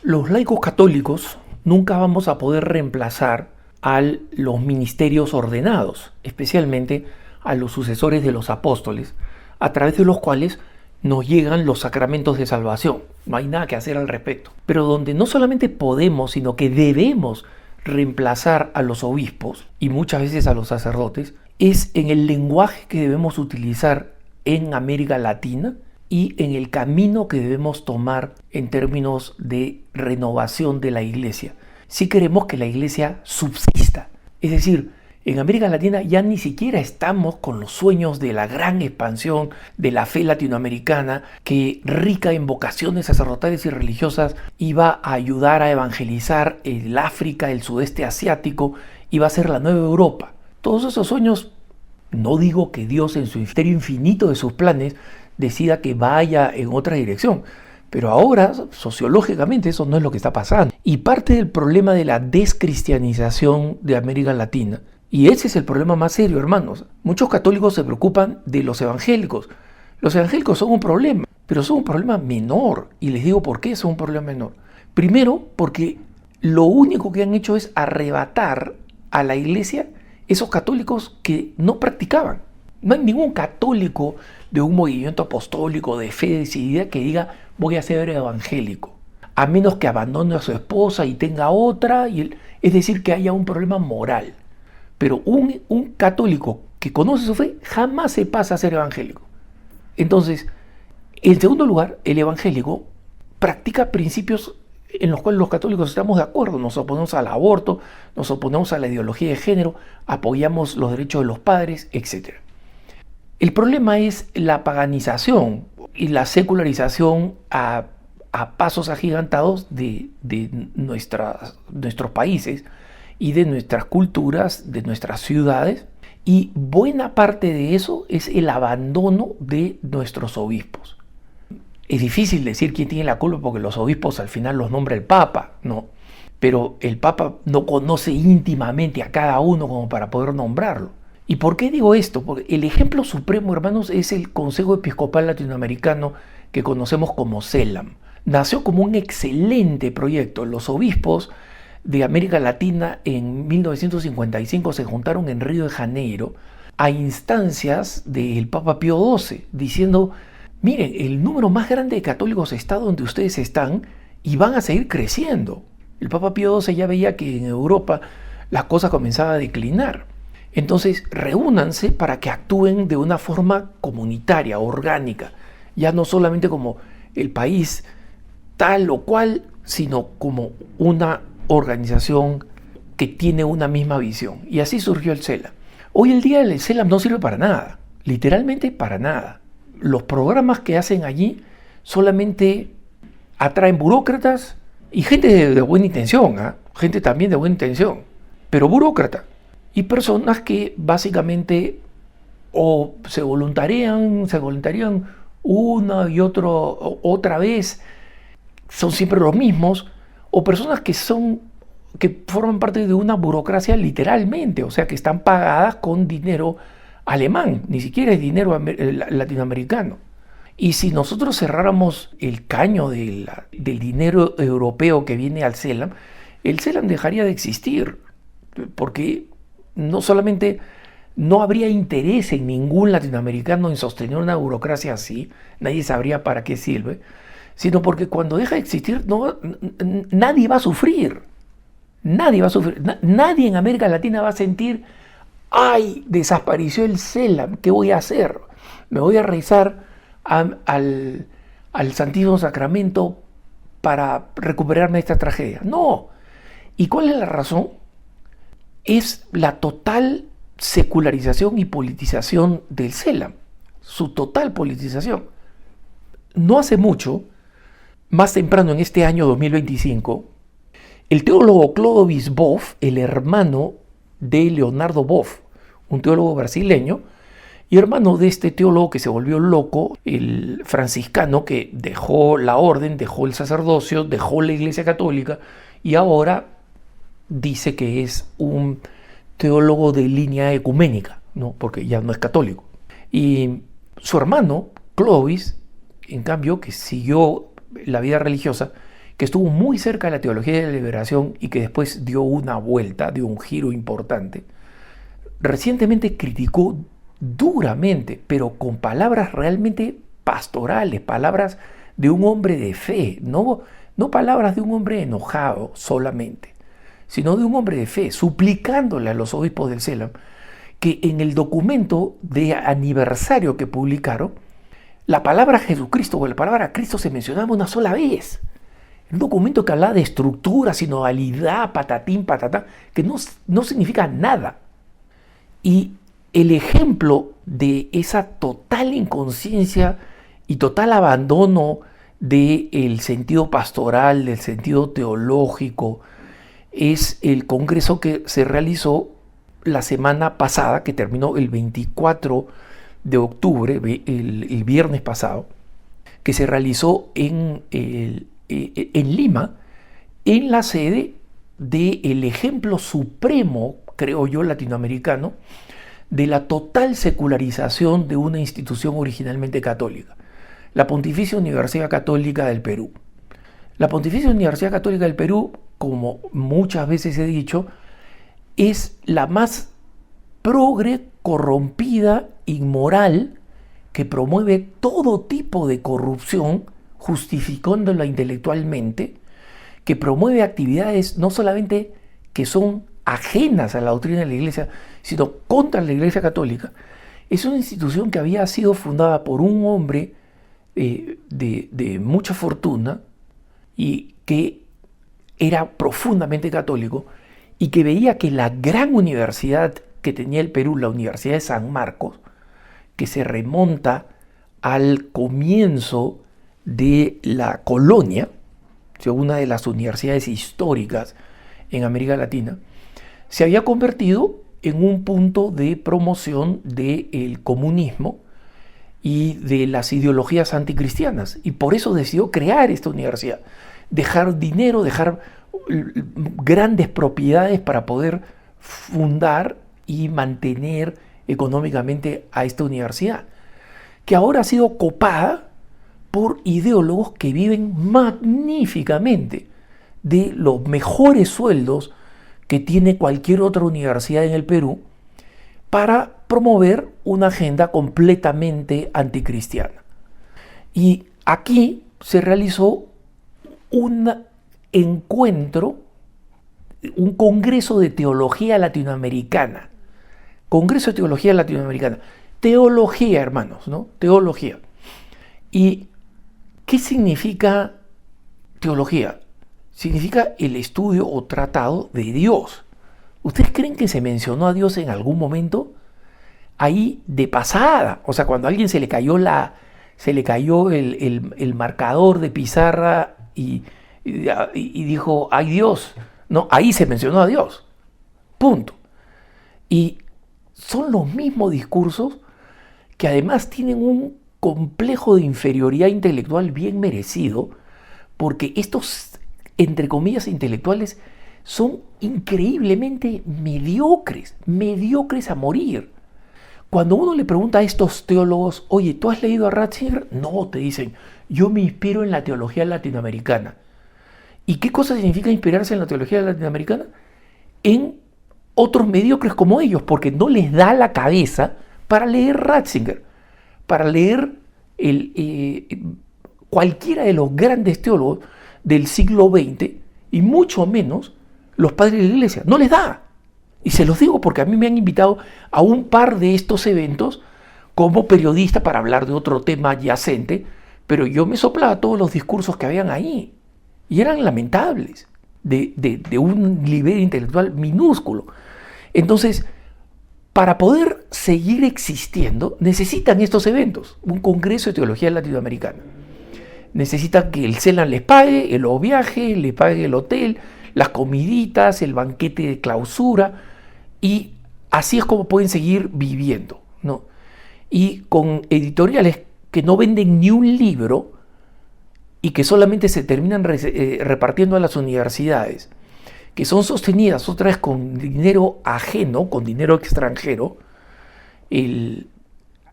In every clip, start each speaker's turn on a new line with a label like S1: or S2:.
S1: Los laicos católicos nunca vamos a poder reemplazar a los ministerios ordenados, especialmente a los sucesores de los apóstoles, a través de los cuales nos llegan los sacramentos de salvación. No hay nada que hacer al respecto. Pero donde no solamente podemos, sino que debemos reemplazar a los obispos y muchas veces a los sacerdotes, es en el lenguaje que debemos utilizar en América Latina y en el camino que debemos tomar en términos de renovación de la iglesia. Si queremos que la iglesia subsista, es decir, en América Latina ya ni siquiera estamos con los sueños de la gran expansión de la fe latinoamericana que, rica en vocaciones sacerdotales y religiosas, iba a ayudar a evangelizar el África, el sudeste asiático, iba a ser la nueva Europa. Todos esos sueños, no digo que Dios en su misterio infinito de sus planes decida que vaya en otra dirección, pero ahora, sociológicamente, eso no es lo que está pasando. Y parte del problema de la descristianización de América Latina, y ese es el problema más serio, hermanos. Muchos católicos se preocupan de los evangélicos. Los evangélicos son un problema, pero son un problema menor. Y les digo por qué son un problema menor. Primero, porque lo único que han hecho es arrebatar a la iglesia esos católicos que no practicaban. No hay ningún católico de un movimiento apostólico de fe decidida que diga voy a ser evangélico, a menos que abandone a su esposa y tenga otra, es decir, que haya un problema moral. Pero un católico que conoce su fe jamás se pasa a ser evangélico. Entonces, en segundo lugar, el evangélico practica principios en los cuales los católicos estamos de acuerdo. Nos oponemos al aborto, nos oponemos a la ideología de género, apoyamos los derechos de los padres, etc. El problema es la paganización y la secularización a pasos agigantados de nuestros países y de nuestras culturas, de nuestras ciudades, y buena parte de eso es el abandono de nuestros obispos. Es difícil decir quién tiene la culpa porque los obispos al final los nombra el Papa, ¿no? Pero el Papa no conoce íntimamente a cada uno como para poder nombrarlo. ¿Y por qué digo esto? Porque el ejemplo supremo, hermanos, es el Consejo Episcopal Latinoamericano que conocemos como CELAM. Nació como un excelente proyecto. Los obispos de América Latina en 1955 se juntaron en Río de Janeiro a instancias del Papa Pío XII, diciendo, miren, el número más grande de católicos está donde ustedes están y van a seguir creciendo. El Papa Pío XII ya veía que en Europa las cosas comenzaban a declinar. Entonces, reúnanse para que actúen de una forma comunitaria, orgánica, ya no solamente como el país tal o cual, sino como una organización que tiene una misma visión. Y así surgió el CELAM. Hoy el día el CELAM no sirve para nada, literalmente para nada. Los programas que hacen allí solamente atraen burócratas y gente de buena intención, gente también de buena intención, pero burócrata. Y personas que básicamente o se voluntarian una y otra vez, son siempre los mismos, o personas que forman parte de una burocracia literalmente, o sea que están pagadas con dinero alemán, ni siquiera es dinero latinoamericano. Y si nosotros cerráramos el caño del dinero europeo que viene al CELAM, el CELAM dejaría de existir, porque no solamente no habría interés en ningún latinoamericano en sostener una burocracia así, nadie sabría para qué sirve, sino porque cuando deja de existir nadie va a sufrir. Nadie va a sufrir. Nadie en América Latina va a sentir, ¡ay! Desapareció el CELAM, ¿qué voy a hacer? Me voy a rezar al Santísimo Sacramento para recuperarme de esta tragedia. No. ¿Y cuál es la razón? Es la total secularización y politización del CELAM, su total politización. No hace mucho, más temprano en este año 2025, el teólogo Clóvis Boff, el hermano de Leonardo Boff, un teólogo brasileño, y hermano de este teólogo que se volvió loco, el franciscano que dejó la orden, dejó el sacerdocio, dejó la Iglesia Católica y ahora dice que es un teólogo de línea ecuménica, ¿no? Porque ya no es católico. Y su hermano, Clovis, en cambio, que siguió la vida religiosa, que estuvo muy cerca de la teología de la liberación y que después dio una vuelta, dio un giro importante, recientemente criticó duramente, pero con palabras realmente pastorales, palabras de un hombre de fe, no palabras de un hombre enojado solamente, sino de un hombre de fe, suplicándole a los obispos del CELAM que en el documento de aniversario que publicaron, la palabra Jesucristo o la palabra Cristo se mencionaba una sola vez. Un documento que hablaba de estructura, sinodalidad, patatín, patatá, que no significa nada. Y el ejemplo de esa total inconsciencia y total abandono del sentido pastoral, del sentido teológico, es el congreso que se realizó la semana pasada, que terminó el 24 de octubre, el viernes pasado, que se realizó en Lima, en la sede del ejemplo supremo, creo yo, latinoamericano, de la total secularización de una institución originalmente católica, la Pontificia Universidad Católica del Perú. La Pontificia Universidad Católica del Perú, como muchas veces he dicho, es la más progre, corrompida, inmoral, que promueve todo tipo de corrupción, justificándola intelectualmente, que promueve actividades no solamente que son ajenas a la doctrina de la Iglesia, sino contra la Iglesia Católica. Es una institución que había sido fundada por un hombre de mucha fortuna y que era profundamente católico y que veía que la gran universidad que tenía el Perú, la Universidad de San Marcos, que se remonta al comienzo de la colonia, una de las universidades históricas en América Latina, se había convertido en un punto de promoción del comunismo y de las ideologías anticristianas. Y por eso decidió crear esta universidad, dejar dinero, dejar grandes propiedades para poder fundar y mantener económicamente a esta universidad, que ahora ha sido copada por ideólogos que viven magníficamente de los mejores sueldos que tiene cualquier otra universidad en el Perú para promover una agenda completamente anticristiana. Y aquí se realizó un encuentro, un congreso de teología latinoamericana. Congreso de Teología Latinoamericana. Teología, hermanos, ¿no? Teología. ¿Y qué significa teología? Significa el estudio o tratado de Dios. ¿Ustedes creen que se mencionó a Dios en algún momento? Ahí de pasada. O sea, cuando a alguien se le cayó el marcador de pizarra y dijo, ¡ay Dios! No, ahí se mencionó a Dios. Punto. Y son los mismos discursos que además tienen un complejo de inferioridad intelectual bien merecido, porque estos, entre comillas, intelectuales son increíblemente mediocres a morir. Cuando uno le pregunta a estos teólogos, oye, ¿tú has leído a Ratzinger? No, te dicen, yo me inspiro en la teología latinoamericana. ¿Y qué cosa significa inspirarse en la teología latinoamericana? En otros mediocres como ellos, porque no les da la cabeza para leer Ratzinger, para leer cualquiera de los grandes teólogos del siglo XX, y mucho menos los padres de la Iglesia. No les da. Y se los digo porque a mí me han invitado a un par de estos eventos como periodista para hablar de otro tema adyacente, pero yo me soplaba todos los discursos que habían ahí, y eran lamentables, de un nivel intelectual minúsculo. Entonces, para poder seguir existiendo, necesitan estos eventos, un congreso de teología latinoamericana. Necesitan que el CELAM les pague el viaje, les pague el hotel, las comiditas, el banquete de clausura, y así es como pueden seguir viviendo, ¿no? Y con editoriales que no venden ni un libro y que solamente se terminan repartiendo a las universidades, que son sostenidas otra vez con dinero ajeno, con dinero extranjero.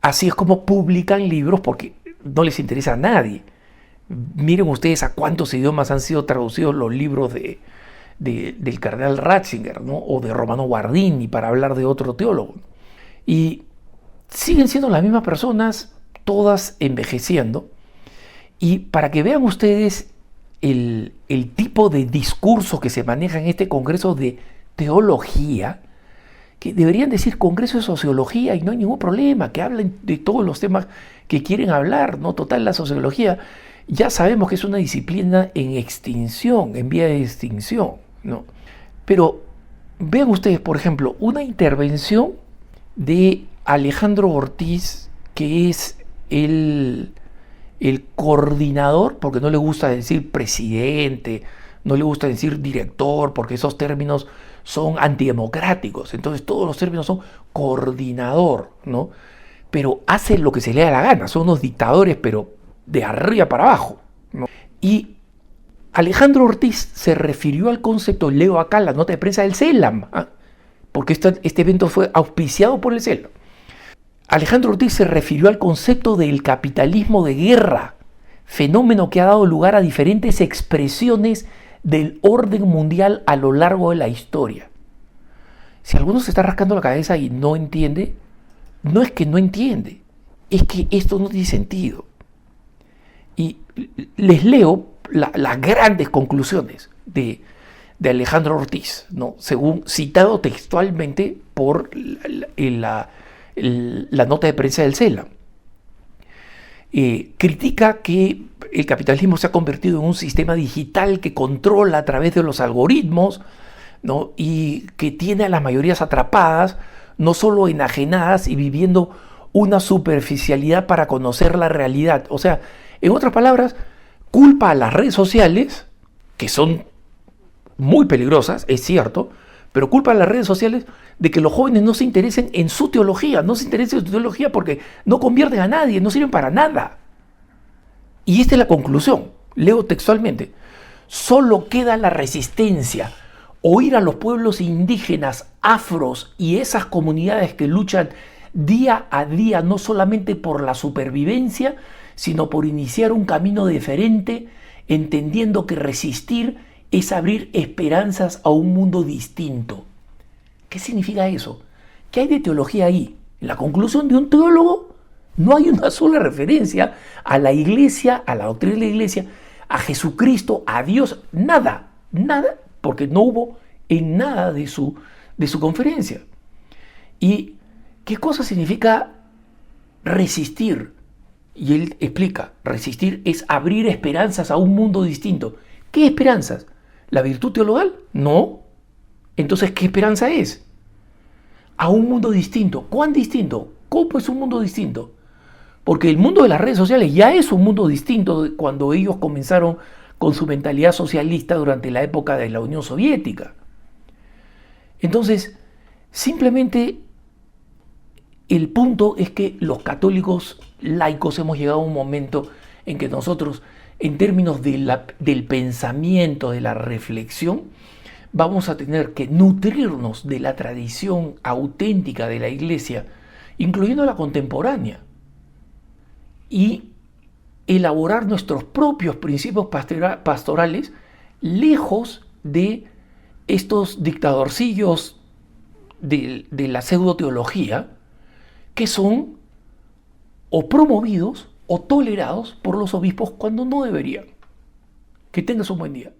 S1: Así es como publican libros, porque no les interesa a nadie Miren ustedes a cuántos idiomas han sido traducidos los libros del cardenal Ratzinger, ¿no? O de Romano Guardini, para hablar de otro teólogo. Y siguen siendo las mismas personas, todas envejeciendo. Y para que vean ustedes el tipo de discurso que se maneja en este congreso de teología, que deberían decir congreso de sociología y no hay ningún problema, que hablen de todos los temas que quieren hablar, ¿no? Total, la sociología ya sabemos que es una disciplina en extinción, en vía de extinción, ¿no? Pero vean ustedes, por ejemplo, una intervención de Alejandro Ortiz, que es el coordinador, porque no le gusta decir presidente, no le gusta decir director, porque esos términos son antidemocráticos. Entonces todos los términos son coordinador, ¿no? Pero hace lo que se le da la gana, son unos dictadores, pero de arriba para abajo, ¿no? Y Alejandro Ortiz se refirió al concepto, leo acá la nota de prensa del CELAM, ¿ah? Porque este evento fue auspiciado por el CELAM. Alejandro Ortiz se refirió al concepto del capitalismo de guerra, fenómeno que ha dado lugar a diferentes expresiones del orden mundial a lo largo de la historia. Si alguno se está rascando la cabeza y no entiende, no es que no entiende, es que esto no tiene sentido. Y les leo las grandes conclusiones de Alejandro Ortiz, ¿no? Según citado textualmente por la nota de prensa del CELAM. Critica que el capitalismo se ha convertido en un sistema digital que controla a través de los algoritmos, ¿no? Y que tiene a las mayorías atrapadas, no solo enajenadas y viviendo una superficialidad para conocer la realidad. O sea, en otras palabras, culpa a las redes sociales, que son muy peligrosas, es cierto, pero culpa a las redes sociales de que los jóvenes no se interesen en su teología, no se interesen en su teología porque no convierten a nadie, no sirven para nada. Y esta es la conclusión, leo textualmente: solo queda la resistencia, oír a los pueblos indígenas, afros y esas comunidades que luchan día a día no solamente por la supervivencia, sino por iniciar un camino diferente, entendiendo que resistir es abrir esperanzas a un mundo distinto. ¿Qué significa eso? ¿Qué hay de teología ahí? En la conclusión de un teólogo no hay una sola referencia a la iglesia, a la doctrina de la iglesia, a Jesucristo, a Dios, nada, porque no hubo en nada de su conferencia. ¿Y qué cosa significa resistir? Y él explica, resistir es abrir esperanzas a un mundo distinto. ¿Qué esperanzas? ¿La virtud teologal? No. Entonces, ¿qué esperanza es? A un mundo distinto. ¿Cuán distinto? ¿Cómo es un mundo distinto? Porque el mundo de las redes sociales ya es un mundo distinto de cuando ellos comenzaron con su mentalidad socialista durante la época de la Unión Soviética. Entonces, simplemente el punto es que los católicos laicos hemos llegado a un momento en que nosotros, en términos del pensamiento, de la reflexión, vamos a tener que nutrirnos de la tradición auténtica de la Iglesia, incluyendo la contemporánea, y elaborar nuestros propios principios pastorales lejos de estos dictadorcillos de la pseudoteología que son o promovidos o tolerados por los obispos cuando no deberían. Que tengas un buen día.